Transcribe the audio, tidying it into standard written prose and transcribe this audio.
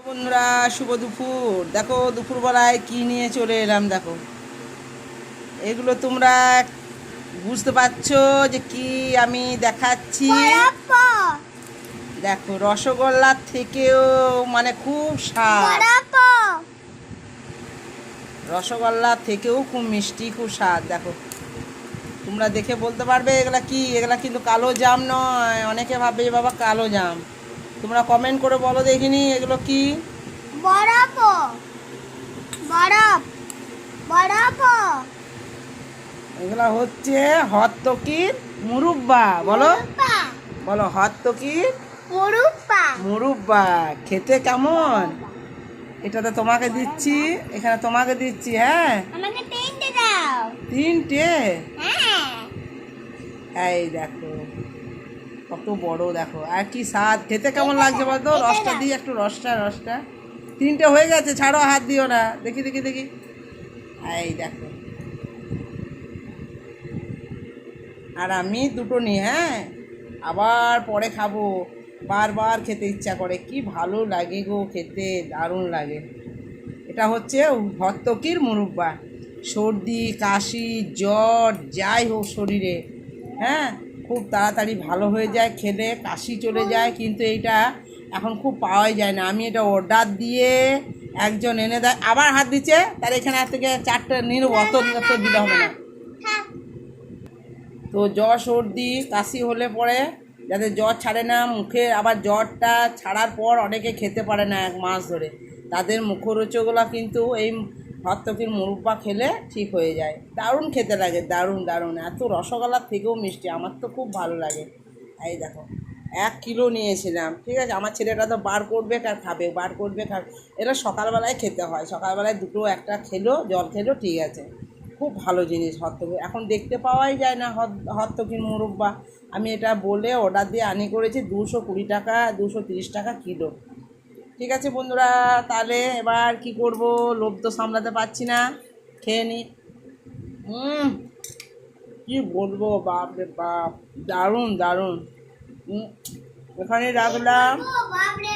বন্ধুরা, শুভ দুপুর। দেখো দুপুরবেলায় কি নিয়ে চলে এলাম। দেখো এগুলো তোমরা বুঝতে পারছো যে কি আমি দেখাচ্ছি। দেখো রসগোল্লার থেকেও মানে খুব স্বাদ, রসগোল্লার থেকেও খুব মিষ্টি, খুব স্বাদ। দেখো তোমরা দেখে বলতে পারবে এগুলা কি। এগুলা কিন্তু কালো জাম নয়। অনেকে ভাববে যে বাবা কালো জাম। তোমরা কমেন্ট করে বলো দেখিনি এগুলো কি। বরফ বরফ বরফ এগুলা হচ্ছে হত্তকির মুরব্বা। বলো বলো হত্তকির মুরব্বা। মুরব্বা। খেতে কেমন? এটাতে তোমাকে দিচ্ছি, এখানে তোমাকে দিচ্ছি। হ্যাঁ, আমাকে তিনটে দাও। তিনটে। হ্যাঁ, এই দেখো কত বড়। দেখো আর কি স্বাদ। খেতে কেমন লাগছে বলতো? রসটা দিই একটু, রসটা। তিনটে হয়ে গেছে, ছাড়ো, হাত দিও না। দেখি দেখি দেখি। এই দেখো, আর আমি দুটো নিই। হ্যাঁ, আবার পরে খাবো। বারবার খেতে ইচ্ছা করে। কি ভালো লাগে গো খেতে, দারুণ লাগে। এটা হচ্ছে হত্তকির মুরব্বা। সর্দি কাশি জ্বর যাই হোক শরীরে, হ্যাঁ, খুব তাড়াতাড়ি ভালো হয়ে যায় খেলে। কাশি চলে যায়। কিন্তু এইটা এখন খুব পাওয়াই যায় না। আমি এটা অর্ডার দিয়ে একজন এনে দেয়। আবার হাত দিচ্ছে। তার এখানে থেকে চারটে নিয়ে নেবো। অত দিলে হবে না। তো জ্বর সর্দি কাশি হলে পরে, যাদের জ্বর ছাড়ে না মুখে, আবার জ্বরটা ছাড়ার পর অনেকে খেতে পারে না 1 মাস ধরে, তাদের মুখরোচকগুলো কিন্তু এই হত্তকির মুরব্বা খেলে ঠিক হয়ে যায়। দারুণ খেতে লাগে, দারুণ দারুণ। এত রসগোল্লার থেকেও মিষ্টি। আমার তো খুব ভালো লাগে। এই দেখো 1 কিলো নিয়েছিলাম। ঠিক আছে, আমার ছেলেটা তো বার করবে আর খাবে, বার করবে আর। এটা সকালবেলায় খেতে হয়। সকালবেলায় দুটো একটা খেলো, জল খেলো, ঠিক আছে। খুব ভালো জিনিস হত্তকি। এখন দেখতে পাওয়াই যায় না হত্তকির মুরব্বা। আমি এটা বলে অর্ডার দিয়ে আনি করেছি। 220 টাকা, 230 টাকা কিলো। ঠিক আছে বন্ধুরা, তাহলে এবার কি করব, লোভ তো সামলাতে পারছি না। খেয়ে নি। কি বলবো, বাপ রে বাপ, দারুণ দারুণ। এখানে রাখলাম। বাপরে।